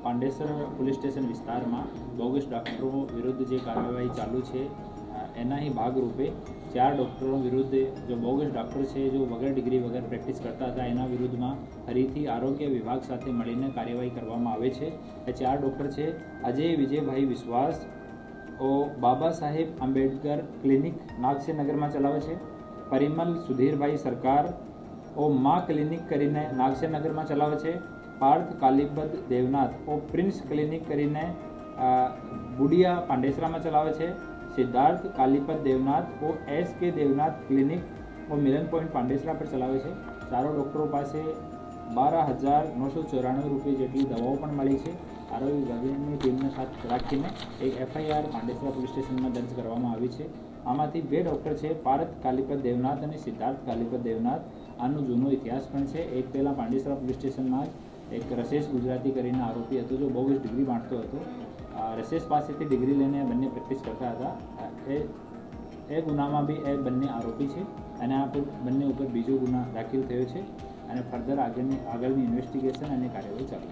પાંડેસર police station વિસ્તારમાં bogus ડૉક્ટરો વિરુદ્ધ જે કાર્યવાહી ચાલુ છે એના ही ભાગરૂપે 4 ડૉક્ટરો વિરુદ્ધ જો બોગસ ડૉક્ટર છે જો વગર ડિગ્રી વગર પ્રેક્ટિસ કરતા હતા એના વિરુદ્ધમાં ફરીથી આરોગ્ય વિભાગ સાથે મળીને કાર્યવાહી કરવામાં આવે છે। એ 4 ડૉક્ટર છે અજય વિજયભાઈ વિશ્વાસ ઓ બાબા સાહેબ આંબેડકર ક્લિનિક નાગસેનગરમાં ચલાવે છે। પરિમલ સુધીરભાઈ સરકાર ઓ મા ક્લિનિક કરીને નાગસેનગરમાં ચલાવે છે। પાર્થ કાલીપદ દેવનાથ ઓ પ્રિન્સ ક્લિનિક કરીને બુડિયા પાંડેસરામાં ચલાવે છે। સિદ્ધાર્થ કાલીપદ દેવનાથ ઓ SK દેવનાથ ક્લિનિક ઓ મિલન પોઈન્ટ પાંડેસરા પર ચલાવે છે। ચારો ડૉક્ટરો પાસે 12,994 રૂપિયા જેટલી દવાઓ પણ મળી છે। આરોગ્ય વિભાગની ટીમને સાથે રાખીને એક FIR પાંડેસરા પોલીસ સ્ટેશનમાં દર્જ કરવામાં આવી છે। આમાંથી 2 ડૉક્ટર છે પાર્થ કાલીપદ દેવનાથ અને સિદ્ધાર્થ કાલીપદ દેવનાથ। આનો જૂનો ઇતિહાસ પણ છે। એક પહેલાં પાંડેસરા પોલીસ સ્ટેશનમાં એક રસેશ ગુજરાતી કરીને આરોપી હતો જો બોગસ ડિગ્રી બાંટતો હતો। રસેશ પાસેથી ડિગ્રી લઈને બંને પ્રેક્ટિસ કરતા હતા। એ ગુનામાં બી એ બંને આરોપી છે અને આ બંને ઉપર બીજો ગુના દાખલ થયો છે અને ફર્ધર આગળની ઇન્વેસ્ટિગેશન અને કાર્યવાહી ચાલુ છે।